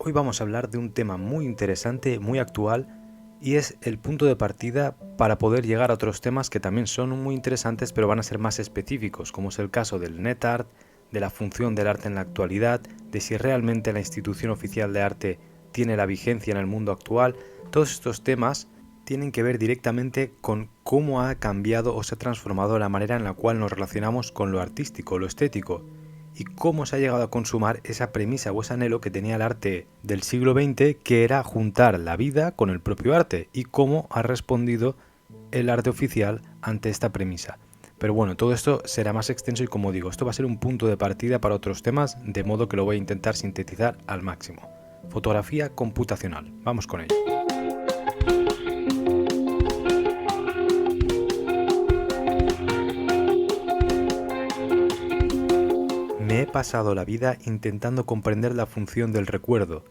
Hoy vamos a hablar de un tema muy interesante, muy actual, y es el punto de partida para poder llegar a otros temas que también son muy interesantes pero van a ser más específicos, como es el caso del NetArt, de la función del arte en la actualidad, de si realmente la institución oficial de arte tiene la vigencia en el mundo actual. Todos estos temas tienen que ver directamente con cómo ha cambiado o se ha transformado la manera en la cual nos relacionamos con lo artístico, lo estético, y cómo se ha llegado a consumar esa premisa o ese anhelo que tenía el arte del siglo XX, que era juntar la vida con el propio arte, y cómo ha respondido el arte oficial ante esta premisa. Pero bueno, todo esto será más extenso y, como digo, esto va a ser un punto de partida para otros temas, de modo que lo voy a intentar sintetizar al máximo. Fotografía computacional. Vamos con ello. Me he pasado la vida intentando comprender la función del recuerdo,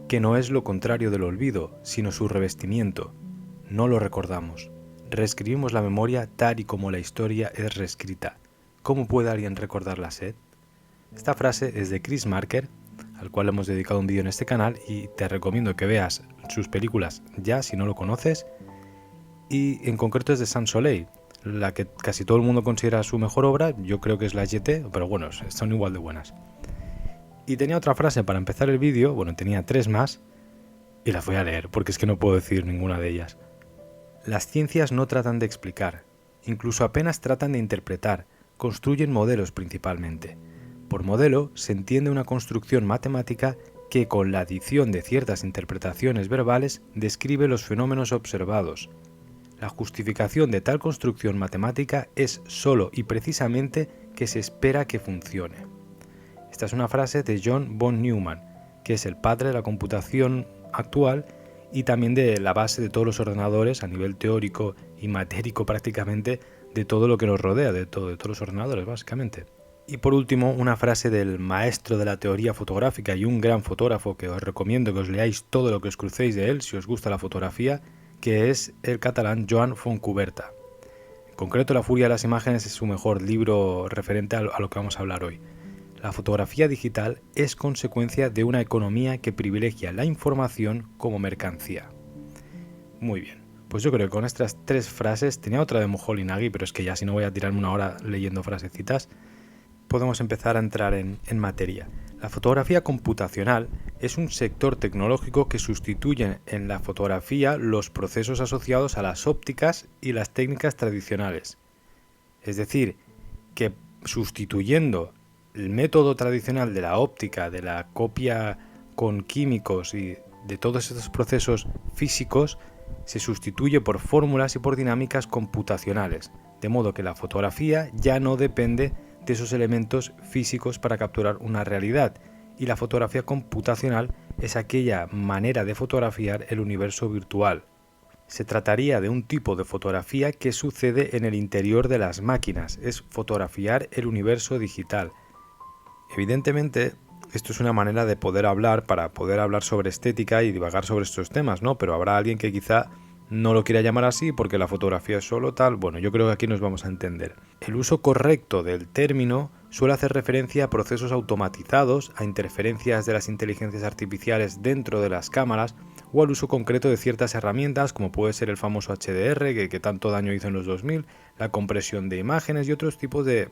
que no es lo contrario del olvido, sino su revestimiento. No lo recordamos. Reescribimos la memoria tal y como la historia es reescrita. ¿Cómo puede alguien recordar la sed? Esta frase es de Chris Marker, al cual hemos dedicado un vídeo en este canal, y te recomiendo que veas sus películas ya si no lo conoces, y en concreto es de Sans Soleil, la que casi todo el mundo considera su mejor obra. Yo creo que es la Jetée, pero bueno, son igual de buenas. Y tenía otra frase para empezar el vídeo, bueno, tenía 3 más, y las voy a leer, porque es que no puedo decir ninguna de ellas. Las ciencias no tratan de explicar, incluso apenas tratan de interpretar, construyen modelos principalmente. Por modelo se entiende una construcción matemática que, con la adición de ciertas interpretaciones verbales, describe los fenómenos observados. La justificación de tal construcción matemática es sólo y precisamente que se espera que funcione. Esta es una frase de John von Neumann, que es el padre de la computación actual y también de la base de todos los ordenadores a nivel teórico y matérico, prácticamente de todo lo que nos rodea, de todos los ordenadores básicamente. Y por último, una frase del maestro de la teoría fotográfica y un gran fotógrafo que os recomiendo que os leáis todo lo que os crucéis de él si os gusta la fotografía, que es el catalán Joan Fontcuberta. En concreto, La furia de las imágenes es su mejor libro referente a lo que vamos a hablar hoy. La fotografía digital es consecuencia de una economía que privilegia la información como mercancía. Muy bien, pues yo creo que con estas 3 frases, tenía otra de Moholy-Nagy, pero es que ya si no voy a tirarme una hora leyendo frasecitas, podemos empezar a entrar en materia. La fotografía computacional es un sector tecnológico que sustituye en la fotografía los procesos asociados a las ópticas y las técnicas tradicionales. Es decir, que sustituyendo el método tradicional de la óptica, de la copia con químicos y de todos estos procesos físicos, se sustituye por fórmulas y por dinámicas computacionales, de modo que la fotografía ya no depende de esos elementos físicos para capturar una realidad, y la fotografía computacional es aquella manera de fotografiar el universo virtual. Se trataría de un tipo de fotografía que sucede en el interior de las máquinas, es fotografiar el universo digital. Evidentemente, esto es una manera de poder hablar para poder hablar sobre estética y divagar sobre estos temas, ¿no? Pero habrá alguien que quizá no lo quiera llamar así porque la fotografía es solo tal. Bueno, yo creo que aquí nos vamos a entender. El uso correcto del término suele hacer referencia a procesos automatizados, a interferencias de las inteligencias artificiales dentro de las cámaras o al uso concreto de ciertas herramientas como puede ser el famoso HDR que tanto daño hizo en los 2000, la compresión de imágenes y otros tipos de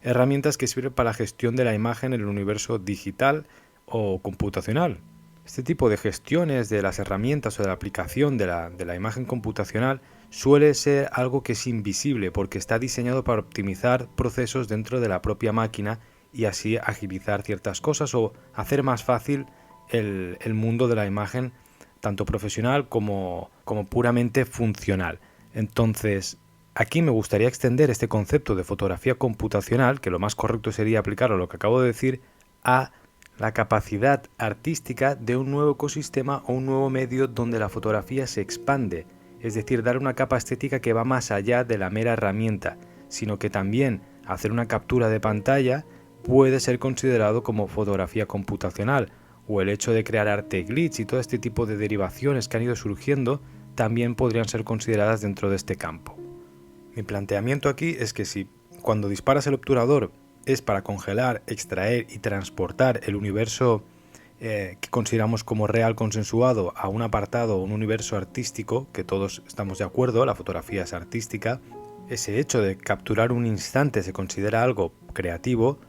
herramientas que sirven para la gestión de la imagen en el universo digital o computacional. Este tipo de gestiones de las herramientas o de la aplicación de la imagen computacional suele ser algo que es invisible porque está diseñado para optimizar procesos dentro de la propia máquina y así agilizar ciertas cosas o hacer más fácil el mundo de la imagen, tanto profesional como puramente funcional. Entonces, aquí me gustaría extender este concepto de fotografía computacional, que lo más correcto sería aplicarlo a lo que acabo de decir, a la capacidad artística de un nuevo ecosistema o un nuevo medio donde la fotografía se expande, es decir, dar una capa estética que va más allá de la mera herramienta, sino que también hacer una captura de pantalla puede ser considerado como fotografía computacional, o el hecho de crear arte glitch y todo este tipo de derivaciones que han ido surgiendo también podrían ser consideradas dentro de este campo. Mi planteamiento aquí es que si cuando disparas el obturador es para congelar, extraer y transportar el universo que consideramos como real consensuado a un apartado o un universo artístico, que todos estamos de acuerdo, la fotografía es artística, ese hecho de capturar un instante se considera algo creativo,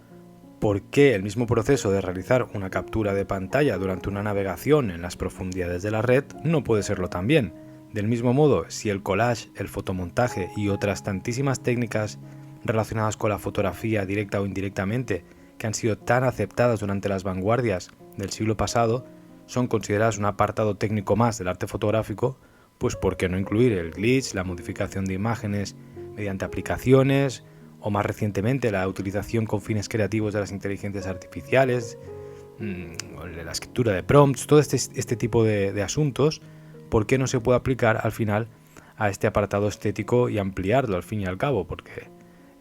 ¿por qué el mismo proceso de realizar una captura de pantalla durante una navegación en las profundidades de la red no puede serlo también? Del mismo modo, si el collage, el fotomontaje y otras tantísimas técnicas relacionadas con la fotografía directa o indirectamente que han sido tan aceptadas durante las vanguardias del siglo pasado son consideradas un apartado técnico más del arte fotográfico, pues ¿por qué no incluir el glitch, la modificación de imágenes mediante aplicaciones, o más recientemente la utilización con fines creativos de las inteligencias artificiales, la escritura de prompts, todo este tipo de asuntos? ¿Por qué no se puede aplicar al final a este apartado estético y ampliarlo al fin y al cabo? Porque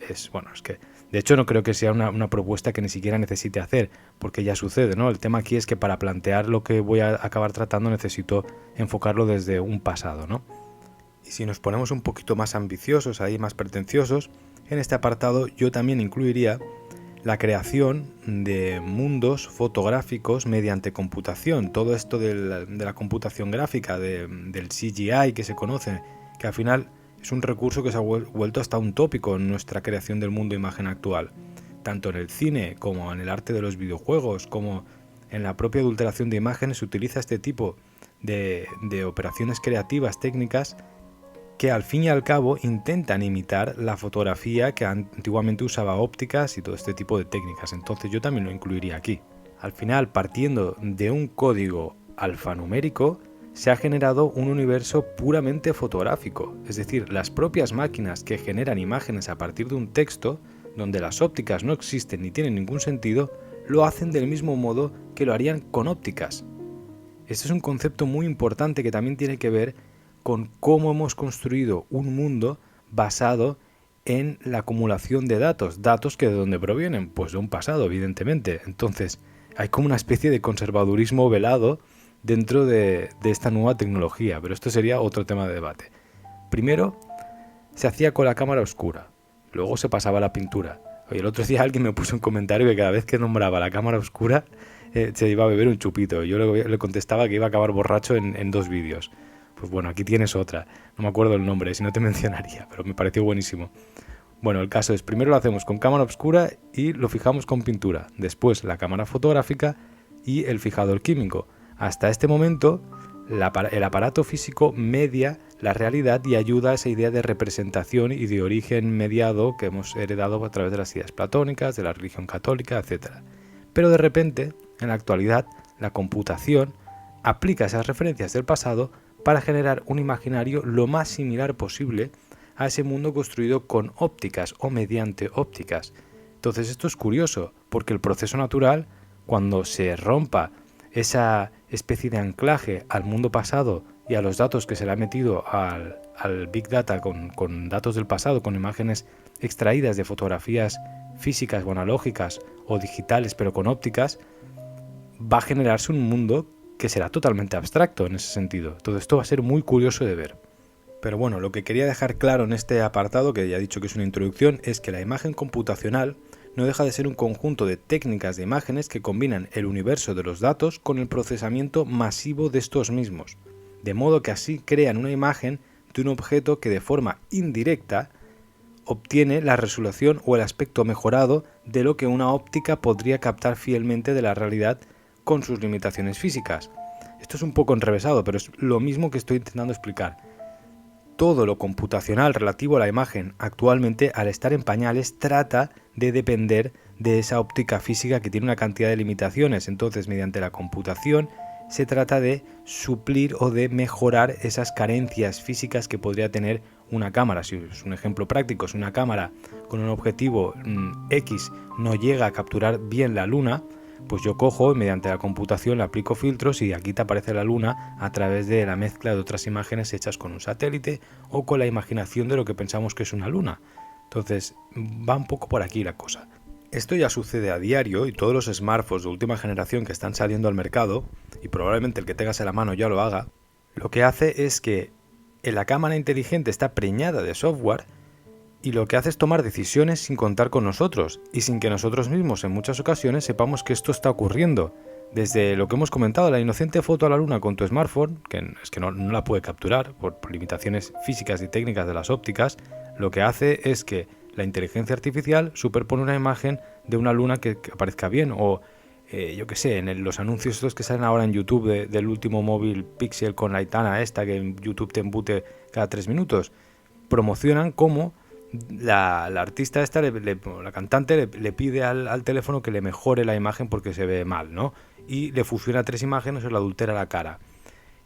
es que de hecho no creo que sea una propuesta que ni siquiera necesite hacer, porque ya sucede, ¿no? El tema aquí es que para plantear lo que voy a acabar tratando necesito enfocarlo desde un pasado, ¿no? Y si nos ponemos un poquito más ambiciosos, ahí más pretenciosos, en este apartado yo también incluiría la creación de mundos fotográficos mediante computación. Todo esto de la computación gráfica, del CGI que se conoce, que al final es un recurso que se ha vuelto hasta un tópico en nuestra creación del mundo imagen actual. Tanto en el cine como en el arte de los videojuegos, como en la propia adulteración de imágenes, se utiliza este tipo de operaciones creativas, técnicas, que al fin y al cabo intentan imitar la fotografía que antiguamente usaba ópticas y todo este tipo de técnicas. Entonces yo también lo incluiría aquí. Al final, partiendo de un código alfanumérico, se ha generado un universo puramente fotográfico, es decir, las propias máquinas que generan imágenes a partir de un texto, donde las ópticas no existen ni tienen ningún sentido, lo hacen del mismo modo que lo harían con ópticas. Este es un concepto muy importante que también tiene que ver con cómo hemos construido un mundo basado en la acumulación de datos que de dónde provienen, pues de un pasado, evidentemente. Entonces, hay como una especie de conservadurismo velado dentro de esta nueva tecnología, pero esto sería otro tema de debate. Primero, se hacía con la cámara oscura, luego se pasaba a la pintura. Oye, el otro día alguien me puso un comentario que cada vez que nombraba la cámara oscura se iba a beber un chupito. Yo le contestaba que iba a acabar borracho en 2 vídeos. Pues bueno, aquí tienes otra, no me acuerdo el nombre, si no te mencionaría, pero me pareció buenísimo. Bueno, el caso es, primero lo hacemos con cámara oscura y lo fijamos con pintura, después la cámara fotográfica y el fijador químico. Hasta este momento, el aparato físico media la realidad y ayuda a esa idea de representación y de origen mediado que hemos heredado a través de las ideas platónicas, de la religión católica, etc. Pero de repente, en la actualidad, la computación aplica esas referencias del pasado para generar un imaginario lo más similar posible a ese mundo construido con ópticas o mediante ópticas. Entonces esto es curioso, porque el proceso natural, cuando se rompa esa especie de anclaje al mundo pasado y a los datos que se le ha metido al Big Data con datos del pasado, con imágenes extraídas de fotografías físicas o analógicas o digitales pero con ópticas, va a generarse un mundo que será totalmente abstracto en ese sentido. Todo esto va a ser muy curioso de ver. Pero bueno, lo que quería dejar claro en este apartado, que ya he dicho que es una introducción, es que la imagen computacional no deja de ser un conjunto de técnicas de imágenes que combinan el universo de los datos con el procesamiento masivo de estos mismos, de modo que así crean una imagen de un objeto que de forma indirecta obtiene la resolución o el aspecto mejorado de lo que una óptica podría captar fielmente de la realidad con sus limitaciones físicas. Esto es un poco enrevesado, pero es lo mismo que estoy intentando explicar. Todo lo computacional relativo a la imagen actualmente, al estar en pañales, trata de depender de esa óptica física que tiene una cantidad de limitaciones. Entonces, mediante la computación se trata de suplir o de mejorar esas carencias físicas que podría tener una cámara. Si es un ejemplo práctico, si una cámara con un objetivo X no llega a capturar bien la luna, pues yo cojo y mediante la computación le aplico filtros y aquí te aparece la luna a través de la mezcla de otras imágenes hechas con un satélite o con la imaginación de lo que pensamos que es una luna. Entonces va un poco por aquí la cosa. Esto ya sucede a diario y todos los smartphones de última generación que están saliendo al mercado, y probablemente el que tengas en la mano ya lo haga, lo que hace es que la cámara inteligente está preñada de software y lo que hace es tomar decisiones sin contar con nosotros y sin que nosotros mismos en muchas ocasiones sepamos que esto está ocurriendo. Desde lo que hemos comentado, la inocente foto a la luna con tu smartphone, que es que no la puede capturar por limitaciones físicas y técnicas de las ópticas, lo que hace es que la inteligencia artificial superpone una imagen de una luna que aparezca bien, o yo qué sé, en los anuncios estos que salen ahora en YouTube del último móvil Pixel con la Aitana esta que en YouTube te embute cada 3 minutos, promocionan cómo la artista esta, la cantante, le pide al teléfono que le mejore la imagen porque se ve mal, ¿no? Y le fusiona 3 imágenes o le adultera la cara.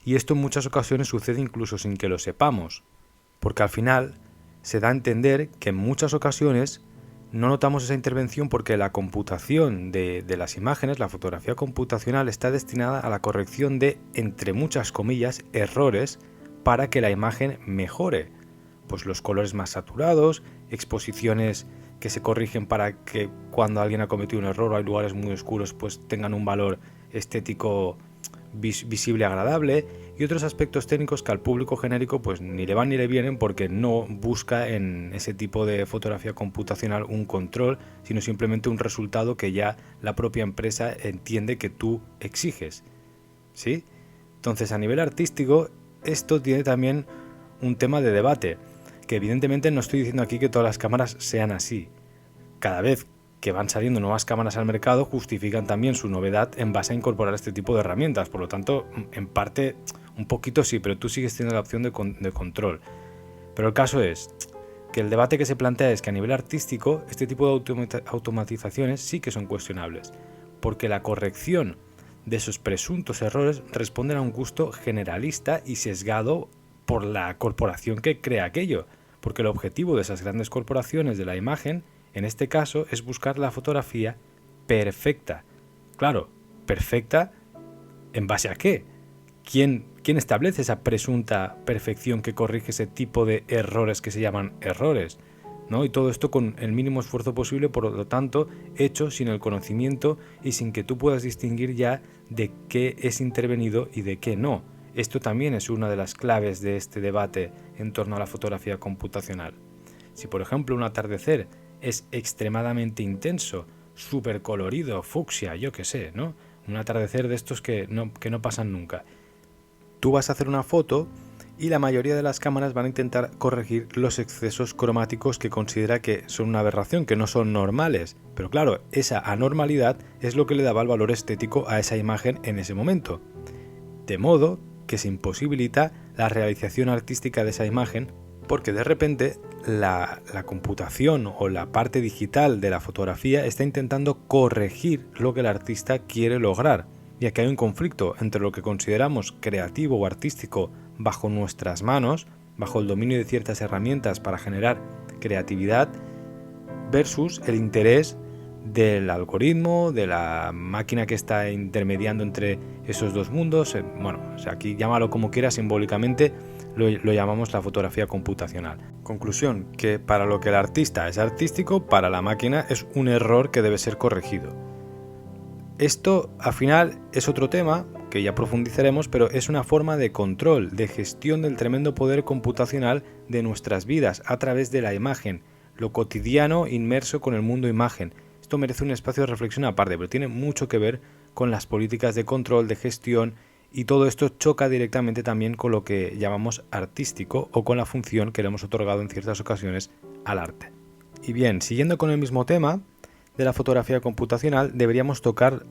Y esto en muchas ocasiones sucede incluso sin que lo sepamos, porque al final se da a entender que en muchas ocasiones no notamos esa intervención porque la computación de las imágenes, la fotografía computacional, está destinada a la corrección de, entre muchas comillas, errores para que la imagen mejore. Pues los colores más saturados, exposiciones que se corrigen para que cuando alguien ha cometido un error o hay lugares muy oscuros pues tengan un valor estético visible agradable, y otros aspectos técnicos que al público genérico pues ni le van ni le vienen porque no busca en ese tipo de fotografía computacional un control, sino simplemente un resultado que ya la propia empresa entiende que tú exiges, ¿sí? Entonces, a nivel artístico, esto tiene también un tema de debate, que evidentemente no estoy diciendo aquí que todas las cámaras sean así. Cada vez que van saliendo nuevas cámaras al mercado justifican también su novedad en base a incorporar este tipo de herramientas. Por lo tanto, en parte, un poquito sí, pero tú sigues teniendo la opción de control. Pero el caso es que el debate que se plantea es que a nivel artístico este tipo de automatizaciones sí que son cuestionables, porque la corrección de esos presuntos errores responden a un gusto generalista y sesgado por la corporación que crea aquello, porque el objetivo de esas grandes corporaciones de la imagen, en este caso, es buscar la fotografía perfecta. Claro, perfecta ¿en base a qué? ¿Quién establece esa presunta perfección que corrige ese tipo de errores que se llaman errores? ¿No? Y todo esto con el mínimo esfuerzo posible, por lo tanto, hecho sin el conocimiento y sin que tú puedas distinguir ya de qué es intervenido y de qué no. Esto también es una de las claves de este debate en torno a la fotografía computacional. Si, por ejemplo, un atardecer es extremadamente intenso, súper colorido, fucsia, yo qué sé, ¿no? Un atardecer de estos que no pasan nunca. Tú vas a hacer una foto y la mayoría de las cámaras van a intentar corregir los excesos cromáticos que considera que son una aberración, que no son normales. Pero claro, esa anormalidad es lo que le daba el valor estético a esa imagen en ese momento. De modo que se imposibilita la realización artística de esa imagen porque de repente la computación o la parte digital de la fotografía está intentando corregir lo que el artista quiere lograr. Y aquí hay un conflicto entre lo que consideramos creativo o artístico bajo nuestras manos, bajo el dominio de ciertas herramientas para generar creatividad, versus el interés del algoritmo, de la máquina que está intermediando entre esos dos mundos. Bueno, o sea, aquí llámalo como quieras, simbólicamente lo llamamos la fotografía computacional. Conclusión, que para lo que el artista es artístico, para la máquina es un error que debe ser corregido. Esto, al final, es otro tema que ya profundizaremos, pero es una forma de control, de gestión del tremendo poder computacional de nuestras vidas a través de la imagen, lo cotidiano inmerso con el mundo imagen. Esto merece un espacio de reflexión aparte, pero tiene mucho que ver con las políticas de control, de gestión, y todo esto choca directamente también con lo que llamamos artístico o con la función que le hemos otorgado en ciertas ocasiones al arte. Y bien, siguiendo con el mismo tema de la fotografía computacional, deberíamos tocar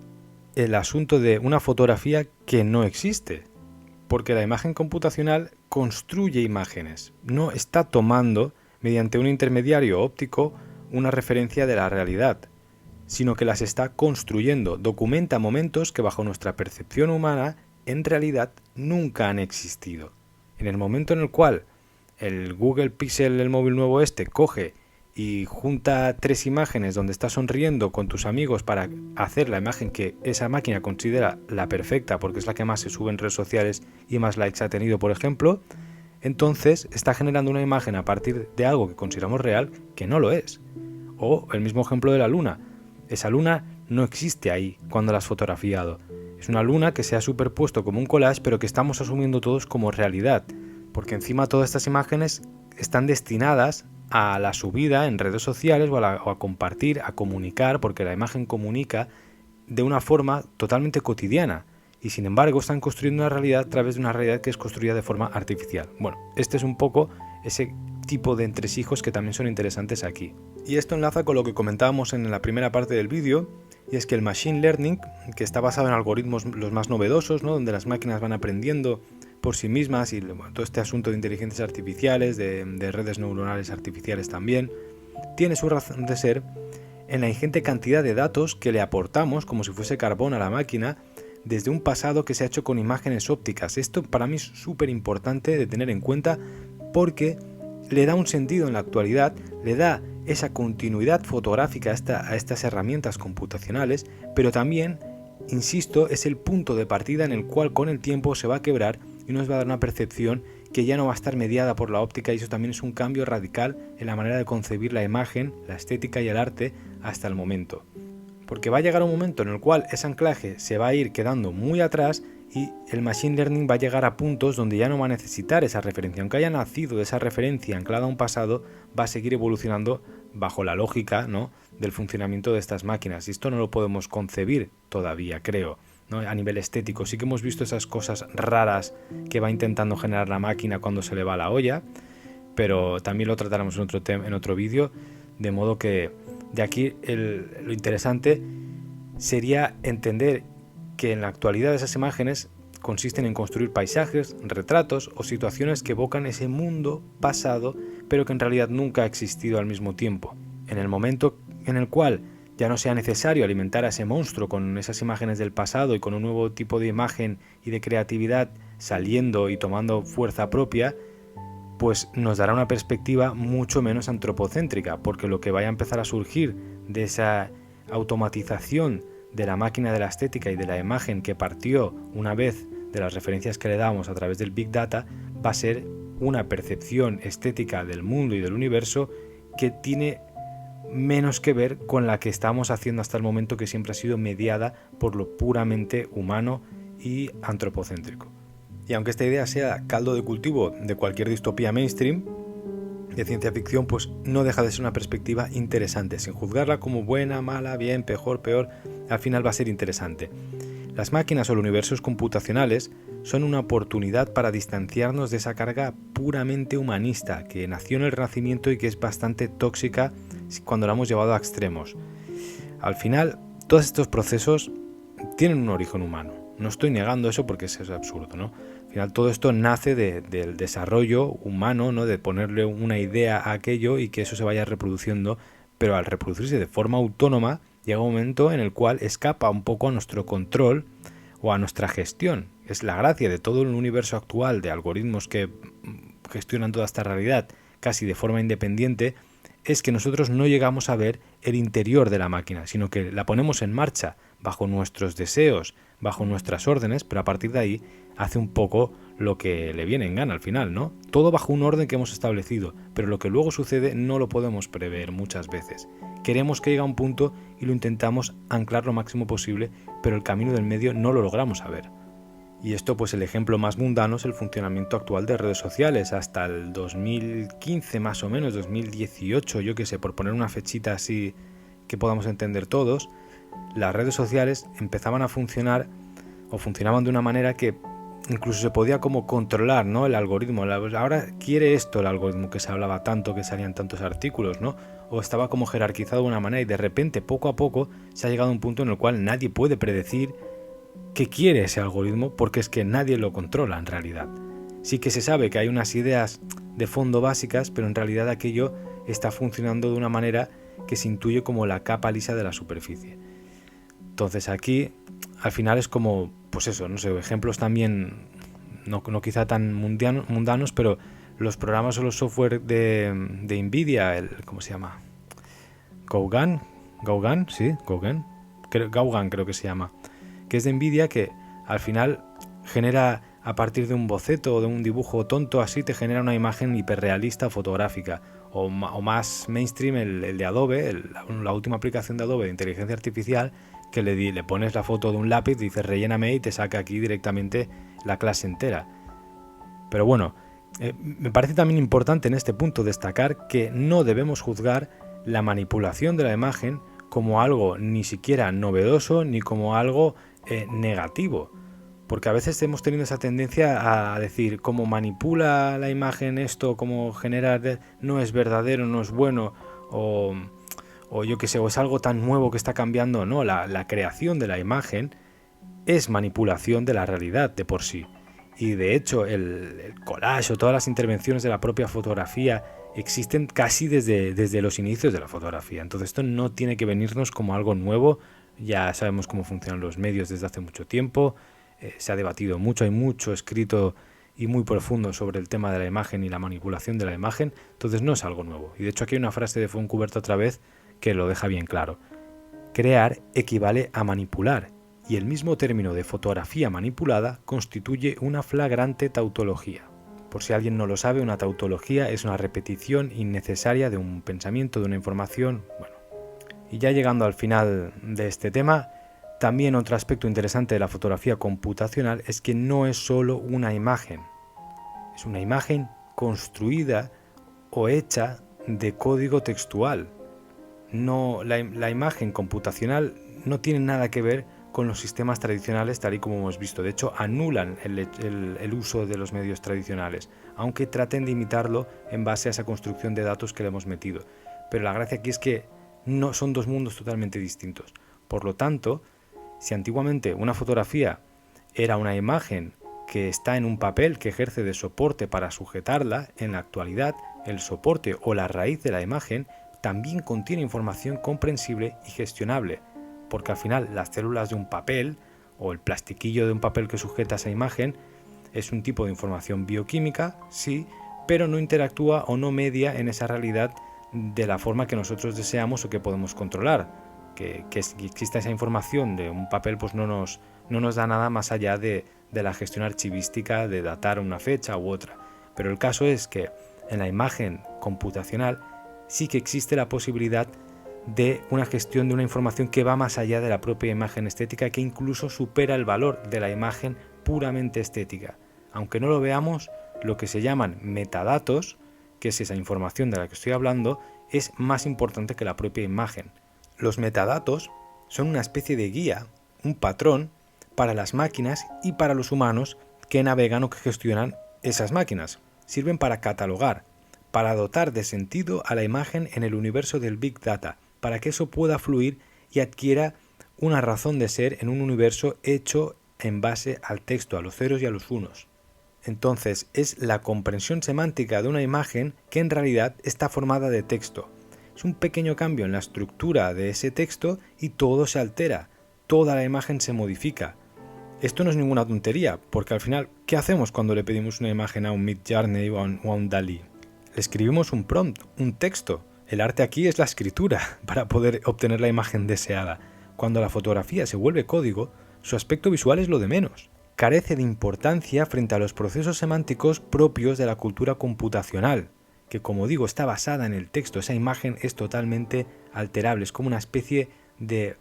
el asunto de una fotografía que no existe, porque la imagen computacional construye imágenes, no está tomando mediante un intermediario óptico una referencia de la realidad, sino que las está construyendo, documenta momentos que bajo nuestra percepción humana en realidad nunca han existido. En el momento en el cual el Google Pixel, el móvil nuevo coge y junta 3 imágenes donde estás sonriendo con tus amigos para hacer la imagen que esa máquina considera la perfecta porque es la que más se sube en redes sociales y más likes ha tenido, por ejemplo, entonces está generando una imagen a partir de algo que consideramos real que no lo es. O el mismo ejemplo de la luna. Esa luna no existe ahí cuando la has fotografiado. Es una luna que se ha superpuesto como un collage, pero que estamos asumiendo todos como realidad, porque encima todas estas imágenes están destinadas a la subida en redes sociales o a compartir, a comunicar, porque la imagen comunica de una forma totalmente cotidiana y sin embargo están construyendo una realidad a través de una realidad que es construida de forma artificial. Bueno, este es un poco ese tipo de entresijos que también son interesantes aquí. Y esto enlaza con lo que comentábamos en la primera parte del vídeo, y es que el Machine Learning, que está basado en algoritmos los más novedosos, ¿no?, donde las máquinas van aprendiendo por sí mismas y bueno, todo este asunto de inteligencias artificiales, de redes neuronales artificiales también, tiene su razón de ser en la ingente cantidad de datos que le aportamos como si fuese carbón a la máquina desde un pasado que se ha hecho con imágenes ópticas. Esto para mí es súper importante de tener en cuenta porque le da un sentido en la actualidad, le da esa continuidad fotográfica a estas herramientas computacionales, pero también, insisto, es el punto de partida en el cual con el tiempo se va a quebrar y nos va a dar una percepción que ya no va a estar mediada por la óptica, y eso también es un cambio radical en la manera de concebir la imagen, la estética y el arte hasta el momento. Porque va a llegar un momento en el cual ese anclaje se va a ir quedando muy atrás y el Machine Learning va a llegar a puntos donde ya no va a necesitar esa referencia. Aunque haya nacido de esa referencia anclada a un pasado, va a seguir evolucionando bajo la lógica, ¿no?, del funcionamiento de estas máquinas. Y esto no lo podemos concebir todavía, creo, ¿no?, a nivel estético. Sí que hemos visto esas cosas raras que va intentando generar la máquina cuando se le va la olla, pero también lo trataremos en otro vídeo, de modo que de aquí lo interesante sería entender que en la actualidad esas imágenes consisten en construir paisajes, retratos o situaciones que evocan ese mundo pasado, pero que en realidad nunca ha existido al mismo tiempo. En el momento en el cual ya no sea necesario alimentar a ese monstruo con esas imágenes del pasado y con un nuevo tipo de imagen y de creatividad saliendo y tomando fuerza propia, pues nos dará una perspectiva mucho menos antropocéntrica, porque lo que vaya a empezar a surgir de esa automatización de la máquina de la estética y de la imagen que partió una vez de las referencias que le damos a través del Big Data, va a ser una percepción estética del mundo y del universo que tiene menos que ver con la que estamos haciendo hasta el momento, que siempre ha sido mediada por lo puramente humano y antropocéntrico. Y aunque esta idea sea caldo de cultivo de cualquier distopía mainstream de ciencia ficción, pues no deja de ser una perspectiva interesante, sin juzgarla como buena, mala, bien, peor, al final va a ser interesante. Las máquinas o los universos computacionales son una oportunidad para distanciarnos de esa carga puramente humanista que nació en el Renacimiento y que es bastante tóxica cuando la hemos llevado a extremos. Al final, todos estos procesos tienen un origen humano. No estoy negando eso porque eso es absurdo, ¿no? Al final todo esto nace del desarrollo humano, ¿no?, de ponerle una idea a aquello y que eso se vaya reproduciendo, pero al reproducirse de forma autónoma llega un momento en el cual escapa un poco a nuestro control o a nuestra gestión. Es la gracia de todo el universo actual de algoritmos que gestionan toda esta realidad casi de forma independiente, es que nosotros no llegamos a ver el interior de la máquina, sino que la ponemos en marcha bajo nuestros deseos, bajo nuestras órdenes, pero a partir de ahí hace un poco lo que le viene en gana al final, ¿no? Todo bajo un orden que hemos establecido, pero lo que luego sucede no lo podemos prever muchas veces. Queremos que llegue a un punto y lo intentamos anclar lo máximo posible, pero el camino del medio no lo logramos saber. Y esto, pues el ejemplo más mundano es el funcionamiento actual de redes sociales. Hasta el 2015 más o menos, 2018, yo que sé, por poner una fechita así que podamos entender todos, las redes sociales empezaban a funcionar o funcionaban de una manera que incluso se podía como controlar, ¿no?, el algoritmo. Ahora quiere esto el algoritmo, que se hablaba tanto, que salían tantos artículos, ¿no? O estaba como jerarquizado de una manera y de repente, poco a poco, se ha llegado a un punto en el cual nadie puede predecir qué quiere ese algoritmo, porque es que nadie lo controla en realidad. Sí que se sabe que hay unas ideas de fondo básicas, pero en realidad aquello está funcionando de una manera que se intuye como la capa lisa de la superficie. Entonces aquí, al final es como, pues eso, no sé, ejemplos también, no quizá tan mundanos, pero los programas o los software de Nvidia, ¿cómo se llama? Gaugan creo que se llama, que es de Nvidia, que al final genera, a partir de un boceto o de un dibujo tonto así, te genera una imagen hiperrealista fotográfica. O más mainstream el de Adobe, la última aplicación de Adobe de inteligencia artificial, que le pones la foto de un lápiz, dices relléname y te saca aquí directamente la clase entera. Pero bueno, me parece también importante en este punto destacar que no debemos juzgar la manipulación de la imagen como algo ni siquiera novedoso ni como algo negativo. Porque a veces hemos tenido esa tendencia a decir cómo manipula la imagen esto, cómo genera, no es verdadero, no es bueno, o yo qué sé, o es algo tan nuevo que está cambiando. No, la creación de la imagen es manipulación de la realidad de por sí. Y de hecho el collage o todas las intervenciones de la propia fotografía existen casi desde los inicios de la fotografía. Entonces esto no tiene que venirnos como algo nuevo. Ya sabemos cómo funcionan los medios desde hace mucho tiempo. Se ha debatido mucho, hay mucho escrito y muy profundo sobre el tema de la imagen y la manipulación de la imagen. Entonces no es algo nuevo. Y de hecho aquí hay una frase de Fontcuberta otra vez que lo deja bien claro. Crear equivale a manipular, y el mismo término de fotografía manipulada constituye una flagrante tautología. Por si alguien no lo sabe, una tautología es una repetición innecesaria de un pensamiento, de una información. Bueno, y ya llegando al final de este tema, también otro aspecto interesante de la fotografía computacional es que no es solo una imagen. Es una imagen construida o hecha de código textual. No, la imagen computacional no tiene nada que ver con los sistemas tradicionales tal y como hemos visto. De hecho, anulan el uso de los medios tradicionales, aunque traten de imitarlo en base a esa construcción de datos que le hemos metido. Pero la gracia aquí es que no son dos mundos totalmente distintos. Por lo tanto, si antiguamente una fotografía era una imagen que está en un papel que ejerce de soporte para sujetarla, en la actualidad el soporte o la raíz de la imagen también contiene información comprensible y gestionable, porque al final las células de un papel o el plastiquillo de un papel que sujeta esa imagen es un tipo de información bioquímica, sí, pero no interactúa o no media en esa realidad de la forma que nosotros deseamos o que podemos controlar. Que exista esa información de un papel pues no nos da nada más allá de la gestión archivística de datar una fecha u otra. Pero el caso es que en la imagen computacional sí que existe la posibilidad de una gestión de una información que va más allá de la propia imagen estética, que incluso supera el valor de la imagen puramente estética. Aunque no lo veamos, lo que se llaman metadatos, que es esa información de la que estoy hablando, es más importante que la propia imagen. Los metadatos son una especie de guía, un patrón para las máquinas y para los humanos que navegan o que gestionan esas máquinas. Sirven para catalogar, para dotar de sentido a la imagen en el universo del Big Data, para que eso pueda fluir y adquiera una razón de ser en un universo hecho en base al texto, a los ceros y a los unos. Entonces es la comprensión semántica de una imagen que en realidad está formada de texto. Es un pequeño cambio en la estructura de ese texto y todo se altera, toda la imagen se modifica. Esto no es ninguna tontería, porque al final, ¿qué hacemos cuando le pedimos una imagen a un Midjourney o a un Dalí? Le escribimos un prompt, un texto. El arte aquí es la escritura para poder obtener la imagen deseada. Cuando la fotografía se vuelve código, su aspecto visual es lo de menos. Carece de importancia frente a los procesos semánticos propios de la cultura computacional, que como digo está basada en el texto. Esa imagen es totalmente alterable, es como una especie de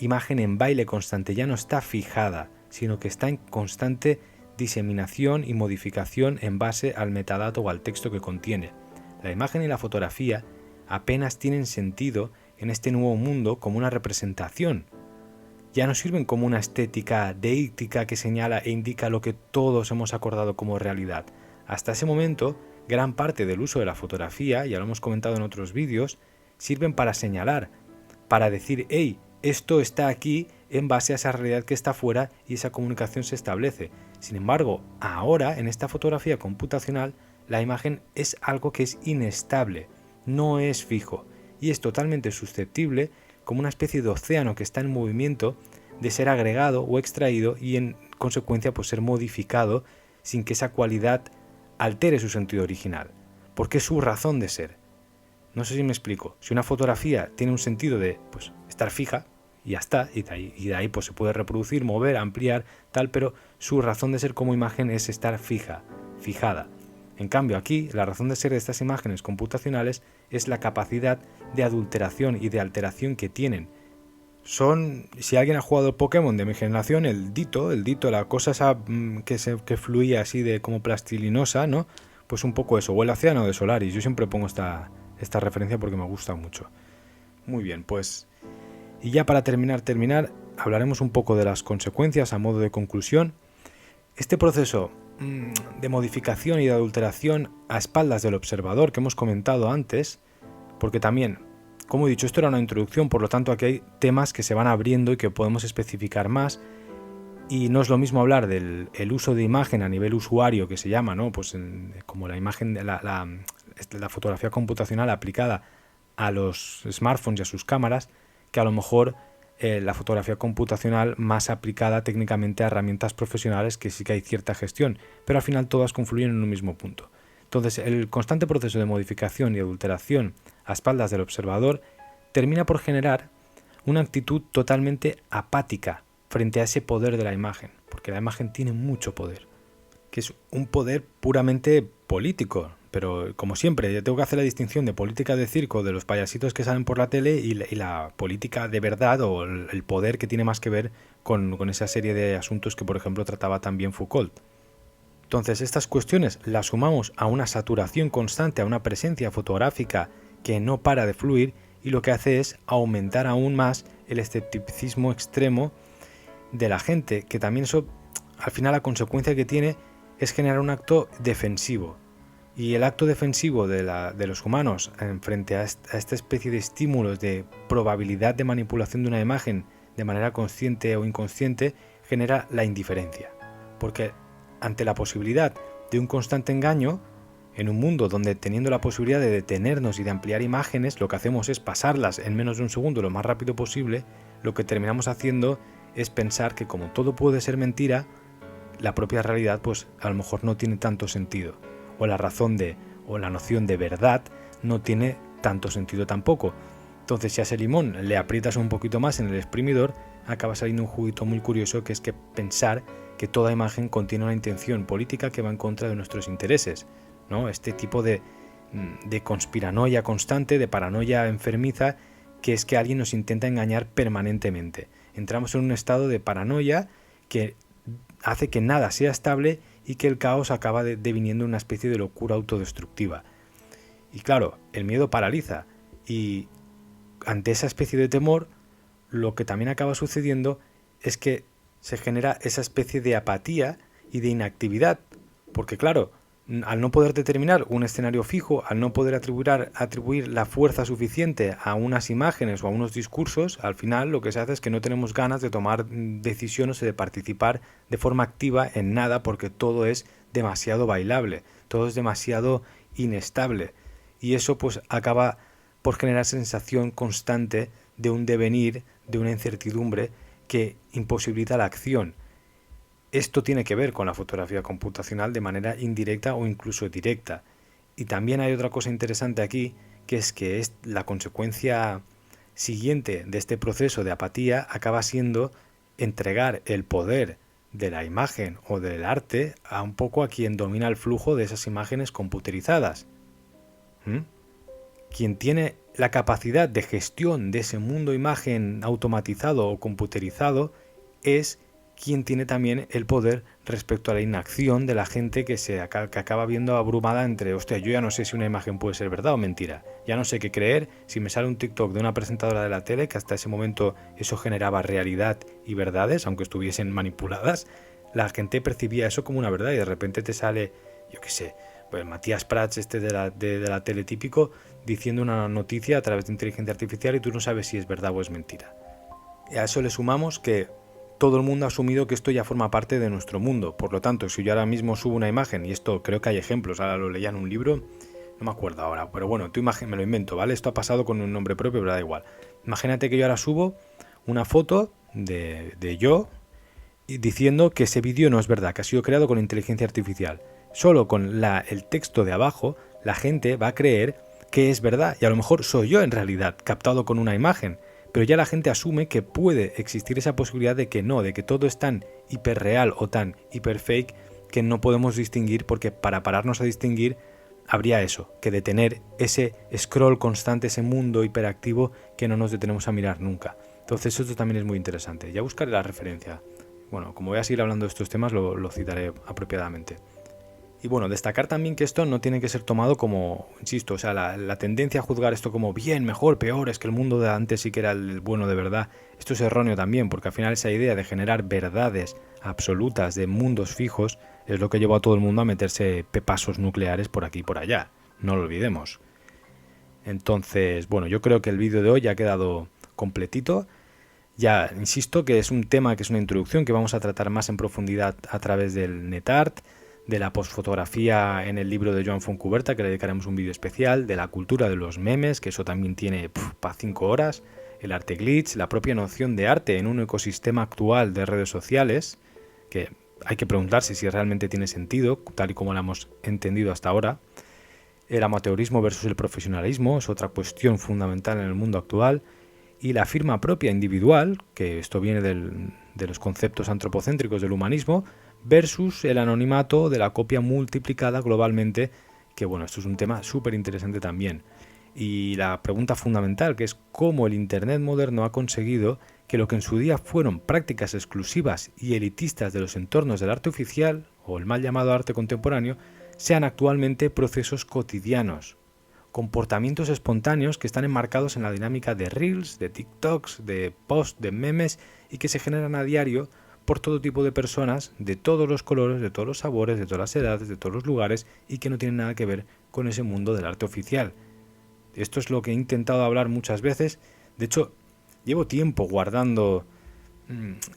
imagen en baile constante, ya no está fijada, sino que está en constante diseminación y modificación en base al metadato o al texto que contiene. La imagen y la fotografía apenas tienen sentido en este nuevo mundo como una representación. Ya no sirven como una estética deíctica que señala e indica lo que todos hemos acordado como realidad. Hasta ese momento, gran parte del uso de la fotografía, ya lo hemos comentado en otros vídeos, sirven para señalar, para decir, hey, esto está aquí en base a esa realidad que está fuera y esa comunicación se establece. Sin embargo, ahora, en esta fotografía computacional, la imagen es algo que es inestable, no es fijo y es totalmente susceptible, como una especie de océano que está en movimiento, de ser agregado o extraído y en consecuencia pues ser modificado sin que esa cualidad altere su sentido original, porque es su razón de ser. No sé si me explico. Si una fotografía tiene un sentido de pues estar fija, y ya está, y de ahí pues se puede reproducir, mover, ampliar, tal, pero su razón de ser como imagen es estar fijada. En cambio aquí, la razón de ser de estas imágenes computacionales es la capacidad de adulteración y de alteración que tienen. Son, si alguien ha jugado Pokémon de mi generación, el Ditto, la cosa esa que fluía así de como plastilinosa, ¿no? Pues un poco eso, o el océano de Solaris. Yo siempre pongo esta referencia porque me gusta mucho. Muy bien, pues Y ya para terminar, hablaremos un poco de las consecuencias a modo de conclusión. Este proceso de modificación y de adulteración a espaldas del observador que hemos comentado antes, porque también, como he dicho, esto era una introducción, por lo tanto aquí hay temas que se van abriendo y que podemos especificar más, y no es lo mismo hablar del uso de imagen a nivel usuario, que se llama, ¿no? Pues como la imagen, la fotografía computacional aplicada a los smartphones y a sus cámaras, que a lo mejor la fotografía computacional más aplicada técnicamente a herramientas profesionales, que sí que hay cierta gestión, pero al final todas confluyen en un mismo punto. Entonces, el constante proceso de modificación y adulteración a espaldas del observador termina por generar una actitud totalmente apática frente a ese poder de la imagen, porque la imagen tiene mucho poder, que es un poder puramente político. Pero como siempre, yo tengo que hacer la distinción de política de circo, de los payasitos que salen por la tele, y la política de verdad, o el poder que tiene más que ver con esa serie de asuntos que, por ejemplo, trataba también Foucault. Entonces, estas cuestiones las sumamos a una saturación constante, a una presencia fotográfica que no para de fluir, y lo que hace es aumentar aún más el escepticismo extremo de la gente, que también eso, al final, la consecuencia que tiene es generar un acto defensivo. Y el acto defensivo de los humanos frente a esta especie de estímulos de probabilidad de manipulación de una imagen de manera consciente o inconsciente genera la indiferencia. Porque ante la posibilidad de un constante engaño, en un mundo donde, teniendo la posibilidad de detenernos y de ampliar imágenes, lo que hacemos es pasarlas en menos de un segundo lo más rápido posible, lo que terminamos haciendo es pensar que, como todo puede ser mentira, la propia realidad pues a lo mejor no tiene tanto sentido, o la razón o la noción de verdad no tiene tanto sentido tampoco. Entonces, si a ese limón le aprietas un poquito más en el exprimidor, acaba saliendo un juguito muy curioso, que es que pensar que toda imagen contiene una intención política que va en contra de nuestros intereses, ¿no? Este tipo de conspiranoia constante, de paranoia enfermiza, que es que alguien nos intenta engañar permanentemente. Entramos en un estado de paranoia que hace que nada sea estable y que el caos acaba deviniendo una especie de locura autodestructiva. Y claro, el miedo paraliza, y ante esa especie de temor, lo que también acaba sucediendo es que se genera esa especie de apatía y de inactividad, porque claro, al no poder determinar un escenario fijo, al no poder atribuir la fuerza suficiente a unas imágenes o a unos discursos, al final lo que se hace es que no tenemos ganas de tomar decisiones o de participar de forma activa en nada, porque todo es demasiado bailable, todo es demasiado inestable, y eso pues acaba por generar sensación constante de un devenir, de una incertidumbre que imposibilita la acción. Esto tiene que ver con la fotografía computacional de manera indirecta o incluso directa. Y también hay otra cosa interesante aquí, que es la consecuencia siguiente de este proceso de apatía acaba siendo entregar el poder de la imagen o del arte a un poco a quien domina el flujo de esas imágenes computerizadas. Quien tiene la capacidad de gestión de ese mundo imagen automatizado o computerizado es quien tiene también el poder respecto a la inacción de la gente que acaba viendo abrumada entre, hostia, yo ya no sé si una imagen puede ser verdad o mentira, ya no sé qué creer, si me sale un TikTok de una presentadora de la tele, que hasta ese momento eso generaba realidad y verdades, aunque estuviesen manipuladas, la gente percibía eso como una verdad, y de repente te sale, yo qué sé, pues Matías Prats, de la tele típico, diciendo una noticia a través de inteligencia artificial, y tú no sabes si es verdad o es mentira. Y a eso le sumamos que todo el mundo ha asumido que esto ya forma parte de nuestro mundo. Por lo tanto, si yo ahora mismo subo una imagen, y esto creo que hay ejemplos, ahora lo leía en un libro, no me acuerdo ahora, pero bueno, tu imagen me lo invento, ¿vale? Esto ha pasado con un nombre propio, pero da igual. Imagínate que yo ahora subo una foto de yo diciendo que ese vídeo no es verdad, que ha sido creado con inteligencia artificial. Solo con el texto de abajo, la gente va a creer que es verdad, y a lo mejor soy yo en realidad, captado con una imagen. Pero ya la gente asume que puede existir esa posibilidad de que no, de que todo es tan hiperreal o tan hiperfake que no podemos distinguir, porque para pararnos a distinguir habría eso, que detener ese scroll constante, ese mundo hiperactivo que no nos detenemos a mirar nunca. Entonces esto también es muy interesante. Ya buscaré la referencia. Bueno, como voy a seguir hablando de estos temas, lo citaré apropiadamente. Y bueno, destacar también que esto no tiene que ser tomado como, insisto, o sea, la tendencia a juzgar esto como bien, mejor, peor, es que el mundo de antes sí que era el bueno de verdad. Esto es erróneo también, porque al final esa idea de generar verdades absolutas de mundos fijos es lo que llevó a todo el mundo a meterse pepazos nucleares por aquí y por allá. No lo olvidemos. Entonces, bueno, yo creo que el vídeo de hoy ya ha quedado completito. Ya, insisto que es un tema que es una introducción que vamos a tratar más en profundidad a través del NetArt, de la postfotografía en el libro de Joan Fontcuberta, que le dedicaremos un vídeo especial, de la cultura de los memes, que eso también tiene para 5 horas, el arte glitch, la propia noción de arte en un ecosistema actual de redes sociales, que hay que preguntarse si realmente tiene sentido, tal y como lo hemos entendido hasta ahora. El amateurismo versus el profesionalismo es otra cuestión fundamental en el mundo actual, y la firma propia individual, que esto viene de los conceptos antropocéntricos del humanismo, versus el anonimato de la copia multiplicada globalmente, que bueno, esto es un tema súper interesante también. Y la pregunta fundamental, que es cómo el Internet moderno ha conseguido que lo que en su día fueron prácticas exclusivas y elitistas de los entornos del arte oficial, o el mal llamado arte contemporáneo, sean actualmente procesos cotidianos, comportamientos espontáneos que están enmarcados en la dinámica de reels, de TikToks, de posts, de memes y que se generan a diario por todo tipo de personas, de todos los colores, de todos los sabores, de todas las edades, de todos los lugares y que no tienen nada que ver con ese mundo del arte oficial. Esto es lo que he intentado hablar muchas veces. De hecho, llevo tiempo guardando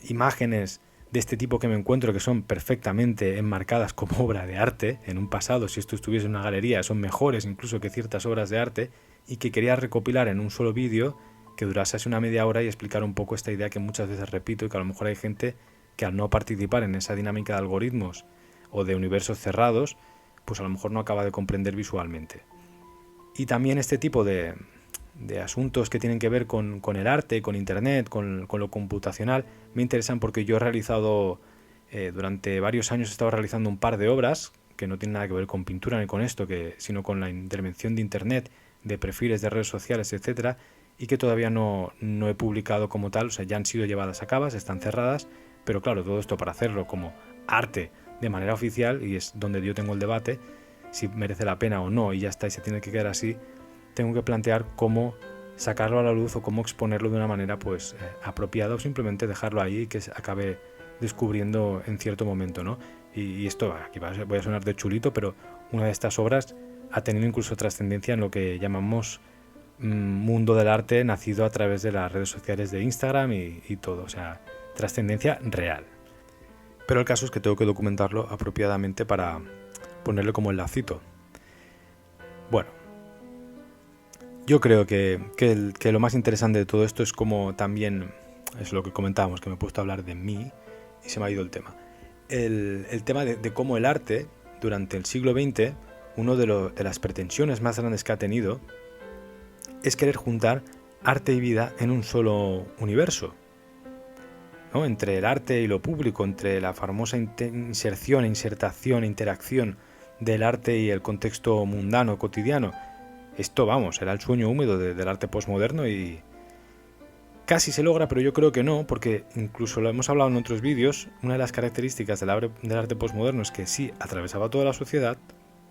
imágenes de este tipo que me encuentro que son perfectamente enmarcadas como obra de arte. En un pasado, si esto estuviese en una galería, son mejores incluso que ciertas obras de arte, y que quería recopilar en un solo vídeo que durase así una media hora y explicar un poco esta idea que muchas veces repito y que a lo mejor hay gente que al no participar en esa dinámica de algoritmos o de universos cerrados, pues a lo mejor no acaba de comprender visualmente. Y también este tipo de asuntos que tienen que ver con el arte, con internet, con lo computacional, me interesan porque yo he realizado, durante varios años he estado realizando un par de obras que no tienen nada que ver con pintura ni con esto, sino con la intervención de internet, de perfiles de redes sociales, etcétera, y que todavía no he publicado como tal. O sea, ya han sido llevadas a cabo, están cerradas, pero claro, todo esto para hacerlo como arte de manera oficial, y es donde yo tengo el debate, si merece la pena o no, y ya está, y se tiene que quedar así, tengo que plantear cómo sacarlo a la luz o cómo exponerlo de una manera pues apropiada, o simplemente dejarlo ahí y que se acabe descubriendo en cierto momento, ¿no? Y esto, aquí voy a sonar de chulito, pero una de estas obras ha tenido incluso trascendencia en lo que llamamos mundo del arte nacido a través de las redes sociales de Instagram y todo, o sea, trascendencia real. Pero el caso es que tengo que documentarlo apropiadamente para ponerle como el lacito. Bueno, yo creo que lo más interesante de todo esto es como también, es lo que comentábamos, que me he puesto a hablar de mí y se me ha ido el tema. El tema de cómo el arte, durante el siglo XX, una de las pretensiones más grandes que ha tenido es querer juntar arte y vida en un solo universo, ¿no? Entre el arte y lo público, entre la famosa inserción, insertación, interacción del arte y el contexto mundano, cotidiano. Esto, vamos, era el sueño húmedo del arte postmoderno y casi se logra, pero yo creo que no, porque incluso lo hemos hablado en otros vídeos, una de las características del arte postmoderno es que sí atravesaba toda la sociedad,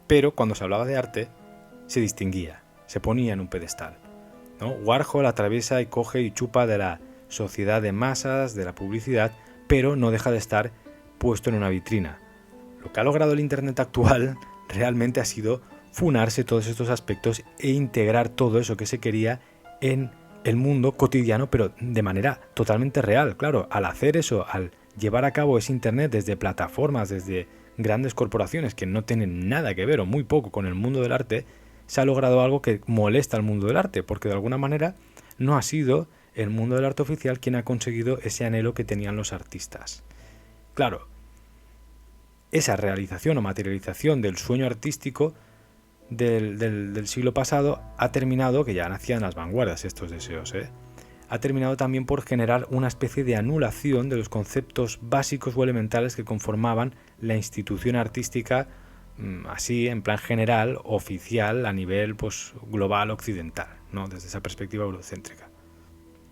pero cuando se hablaba de arte se distinguía, se ponía en un pedestal, ¿no? Warhol atraviesa y coge y chupa de la sociedad de masas, de la publicidad, pero no deja de estar puesto en una vitrina. Lo que ha logrado el Internet actual realmente ha sido funarse todos estos aspectos e integrar todo eso que se quería en el mundo cotidiano, pero de manera totalmente real. Claro, al hacer eso, al llevar a cabo ese Internet desde plataformas, desde grandes corporaciones que no tienen nada que ver o muy poco con el mundo del arte, se ha logrado algo que molesta al mundo del arte, porque de alguna manera no ha sido el mundo del arte oficial quien ha conseguido ese anhelo que tenían los artistas. Claro, esa realización o materialización del sueño artístico del siglo pasado ha terminado, que ya nacían las vanguardias estos deseos, ha terminado también por generar una especie de anulación de los conceptos básicos o elementales que conformaban la institución artística, así en plan general, oficial, a nivel pues global occidental, ¿no? Desde esa perspectiva eurocéntrica.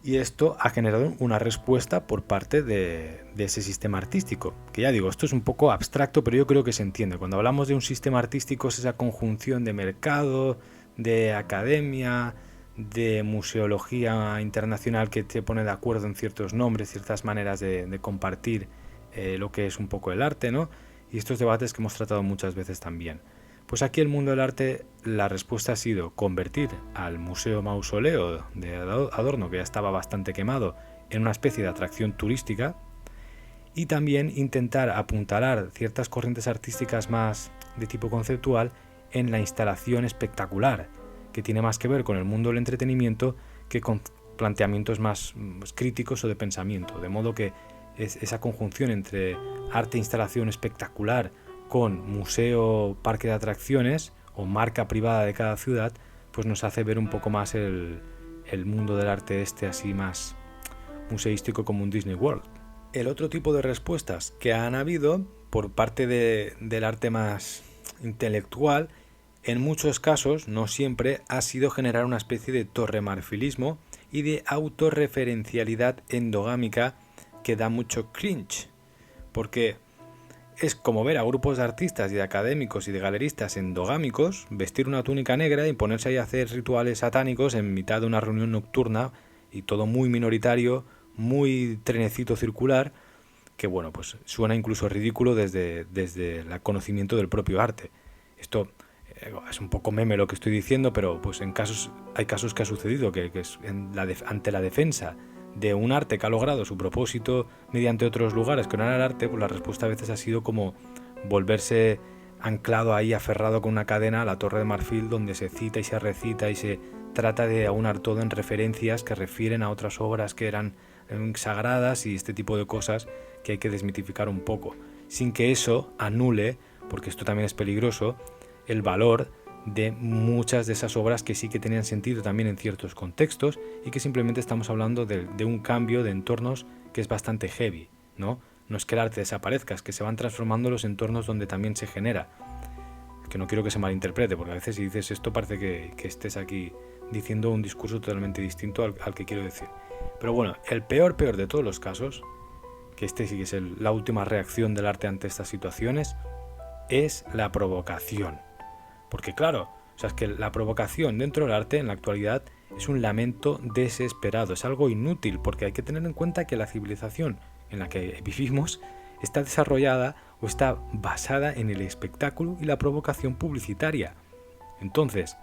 Y esto ha generado una respuesta por parte de ese sistema artístico. Que ya digo, esto es un poco abstracto, pero yo creo que se entiende. Cuando hablamos de un sistema artístico es esa conjunción de mercado, de academia, de museología internacional que te pone de acuerdo en ciertos nombres, ciertas maneras de compartir lo que es un poco el arte, ¿no? Y estos debates que hemos tratado muchas veces también. Pues aquí el mundo del arte, la respuesta ha sido convertir al Museo Mausoleo de Adorno, que ya estaba bastante quemado, en una especie de atracción turística, y también intentar apuntalar ciertas corrientes artísticas más de tipo conceptual en la instalación espectacular, que tiene más que ver con el mundo del entretenimiento que con planteamientos más críticos o de pensamiento, de modo que esa conjunción entre arte e instalación espectacular con museo, parque de atracciones o marca privada de cada ciudad, pues nos hace ver un poco más el mundo del arte así más museístico como un Disney World. El otro tipo de respuestas que han habido por parte del arte más intelectual, en muchos casos, no siempre, ha sido generar una especie de torremarfilismo y de autorreferencialidad endogámica que da mucho cringe, porque es como ver a grupos de artistas y de académicos y de galeristas endogámicos vestir una túnica negra y ponerse ahí a hacer rituales satánicos en mitad de una reunión nocturna, y todo muy minoritario, muy trenecito circular, que bueno, pues suena incluso ridículo desde el conocimiento del propio arte. Esto es un poco meme lo que estoy diciendo, pero pues hay casos que ha sucedido que es ante la defensa de un arte que ha logrado su propósito mediante otros lugares que no era el arte, pues la respuesta a veces ha sido como volverse anclado ahí, aferrado con una cadena a la Torre de Marfil, donde se cita y se recita y se trata de aunar todo en referencias que refieren a otras obras que eran sagradas y este tipo de cosas que hay que desmitificar un poco, sin que eso anule, porque esto también es peligroso, el valor de muchas de esas obras que sí que tenían sentido también en ciertos contextos y que simplemente estamos hablando de un cambio de entornos que es bastante heavy, ¿no? No es que el arte desaparezca, es que se van transformando los entornos donde también se genera. Que no quiero que se malinterprete, porque a veces si dices esto parece que estés aquí diciendo un discurso totalmente distinto al que quiero decir. Pero bueno, el peor de todos los casos, que este sí que es la última reacción del arte ante estas situaciones, es la provocación. Porque claro, o sea, es que la provocación dentro del arte en la actualidad es un lamento desesperado, es algo inútil, porque hay que tener en cuenta que la civilización en la que vivimos está desarrollada o está basada en el espectáculo y la provocación publicitaria. Entonces,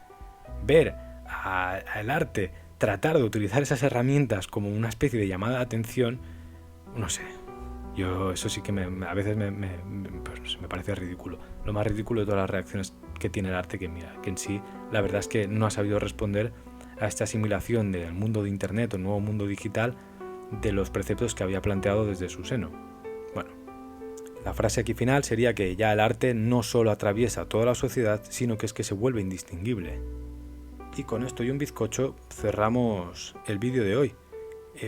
ver al arte tratar de utilizar esas herramientas como una especie de llamada de atención, no sé, yo eso sí que a veces me parece ridículo. Lo más ridículo de todas las reacciones que tiene el arte, que mira, que en sí la verdad es que no ha sabido responder a esta asimilación del mundo de internet o nuevo mundo digital de los preceptos que había planteado desde su seno. Bueno, la frase aquí final sería que ya el arte no solo atraviesa toda la sociedad, sino que es que se vuelve indistinguible. Y con esto y un bizcocho cerramos el vídeo de hoy.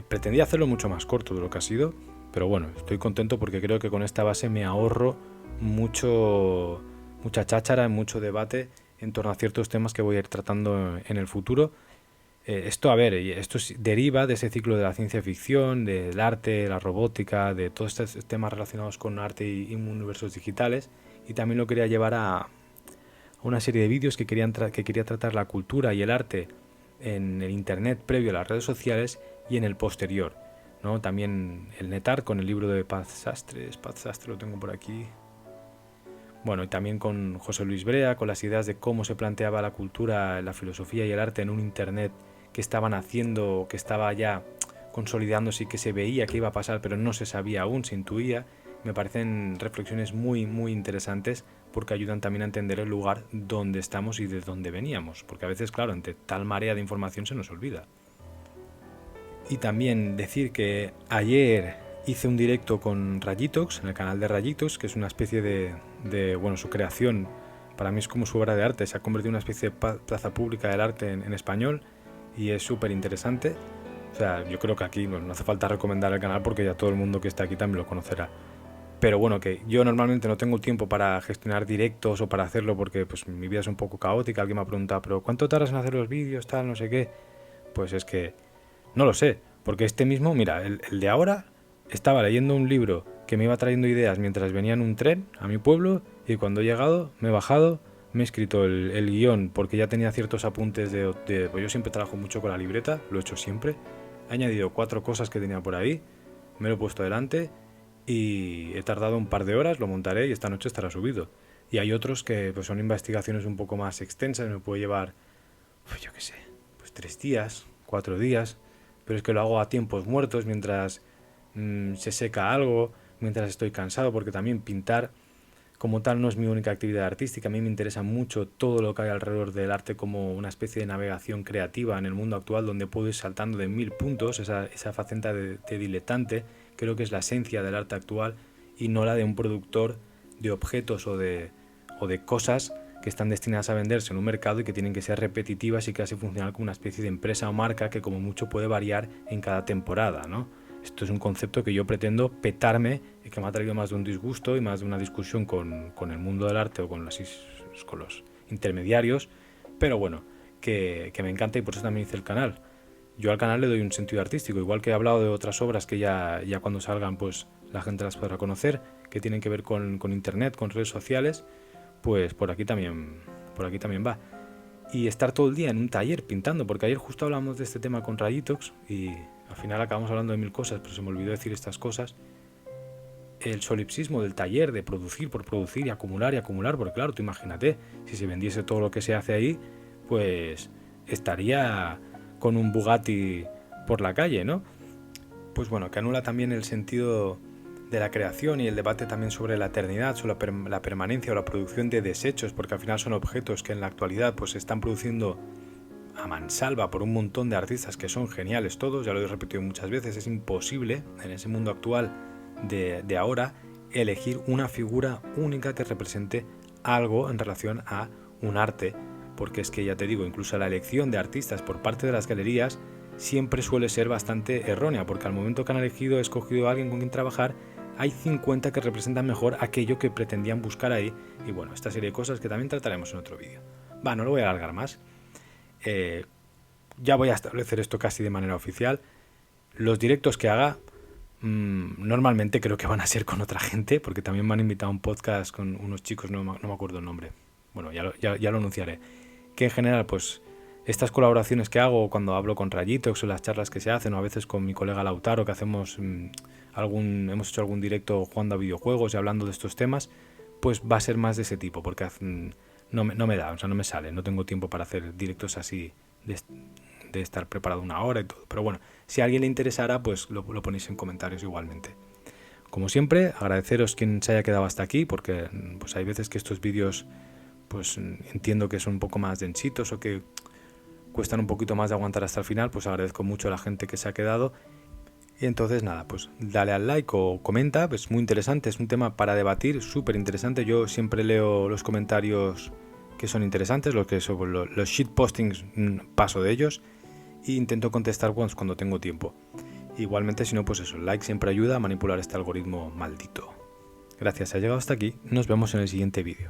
Pretendía hacerlo mucho más corto de lo que ha sido, pero bueno, estoy contento porque creo que con esta base me ahorro mucha cháchara, mucho debate en torno a ciertos temas que voy a ir tratando en el futuro. Esto deriva de ese ciclo de la ciencia ficción, del arte, la robótica, de todos estos temas relacionados con arte y universos digitales, y también lo quería llevar a una serie de vídeos que quería tratar la cultura y el arte en el internet previo a las redes sociales y en el posterior, ¿no? También el NetArt con el libro de Paz Sastre lo tengo por aquí. Bueno, y también con José Luis Brea, con las ideas de cómo se planteaba la cultura, la filosofía y el arte en un internet que estaban haciendo, que estaba ya consolidándose y que se veía que iba a pasar, pero no se sabía aún, se intuía. Me parecen reflexiones muy, muy interesantes porque ayudan también a entender el lugar donde estamos y de dónde veníamos, porque a veces, claro, ante tal marea de información se nos olvida. Y también decir que ayer hice un directo con Rayitox, en el canal de Rayitox, que es una especie de su creación, para mí es como su obra de arte, se ha convertido en una especie de plaza pública del arte en español y es súper interesante. O sea, yo creo que aquí no hace falta recomendar el canal porque ya todo el mundo que está aquí también lo conocerá. Pero bueno, que yo normalmente no tengo tiempo para gestionar directos o para hacerlo porque pues mi vida es un poco caótica. Alguien me ha preguntado, ¿pero cuánto tardas en hacer los vídeos, tal, no sé qué? Pues es que no lo sé, Porque este mismo, mira, el de ahora estaba leyendo un libro que me iba trayendo ideas mientras venía en un tren a mi pueblo, y cuando he llegado, me he bajado, me he escrito el guión porque ya tenía ciertos apuntes pues yo siempre trabajo mucho con la libreta, lo he hecho siempre. He añadido 4 cosas que tenía por ahí, me lo he puesto delante y he tardado un par de horas, lo montaré y esta noche estará subido. Y hay otros que pues son investigaciones un poco más extensas, me puede llevar, pues yo qué sé, pues 3 días, 4 días, pero es que lo hago a tiempos muertos mientras se seca algo, mientras estoy cansado, porque también pintar como tal no es mi única actividad artística. A mí me interesa mucho todo lo que hay alrededor del arte como una especie de navegación creativa en el mundo actual, donde puedo ir saltando de 1000 puntos. Esa faceta de diletante creo que es la esencia del arte actual y no la de un productor de objetos o de cosas que están destinadas a venderse en un mercado y que tienen que ser repetitivas y casi funcionar como una especie de empresa o marca que como mucho puede variar en cada temporada, ¿no? Esto es un concepto que yo pretendo petarme y que me ha traído más de un disgusto y más de una discusión con el mundo del arte o con los intermediarios, pero bueno, que me encanta y por eso también hice el canal. Yo al canal le doy un sentido artístico, igual que he hablado de otras obras que ya cuando salgan pues la gente las podrá conocer, que tienen que ver con internet, con redes sociales, pues por aquí también va. Y estar todo el día en un taller pintando, porque ayer justo hablamos de este tema con Rayitox y al final acabamos hablando de 1000 cosas, pero se me olvidó decir estas cosas. El solipsismo del taller, de producir por producir y acumular, porque claro, tú imagínate, si se vendiese todo lo que se hace ahí, pues estaría con un Bugatti por la calle, ¿no? Pues bueno, que anula también el sentido de la creación y el debate también sobre la eternidad, sobre la permanencia o la producción de desechos, porque al final son objetos que en la actualidad pues se están produciendo a mansalva por un montón de artistas que son geniales todos, ya lo he repetido muchas veces, es imposible en ese mundo actual de ahora elegir una figura única que represente algo en relación a un arte, porque es que ya te digo, incluso la elección de artistas por parte de las galerías siempre suele ser bastante errónea, porque al momento que han escogido a alguien con quien trabajar, hay 50 que representan mejor aquello que pretendían buscar ahí, y bueno, esta serie de cosas que también trataremos en otro vídeo. No lo voy a alargar más. Ya voy a establecer esto casi de manera oficial. Los directos que haga normalmente creo que van a ser con otra gente, porque también me han invitado a un podcast con unos chicos, no me acuerdo el nombre, bueno, ya lo anunciaré, que en general pues estas colaboraciones que hago cuando hablo con Rayitox o las charlas que se hacen, o a veces con mi colega Lautaro, que hacemos hemos hecho algún directo jugando a videojuegos y hablando de estos temas, pues va a ser más de ese tipo, porque no me da, o sea, no me sale, no tengo tiempo para hacer directos así de estar preparado una hora y todo. Pero bueno, si a alguien le interesara, pues lo ponéis en comentarios igualmente. Como siempre, agradeceros quien se haya quedado hasta aquí, porque pues hay veces que estos vídeos pues entiendo que son un poco más densitos o que cuestan un poquito más de aguantar hasta el final, pues agradezco mucho a la gente que se ha quedado. Y entonces nada, pues dale al like o comenta, pues muy interesante, es un tema para debatir, súper interesante. Yo siempre leo los comentarios que son interesantes, los shitpostings paso de ellos e intento contestar cuando tengo tiempo. Igualmente, si no, pues eso, el like siempre ayuda a manipular este algoritmo maldito. Gracias, si has llegado hasta aquí, nos vemos en el siguiente vídeo.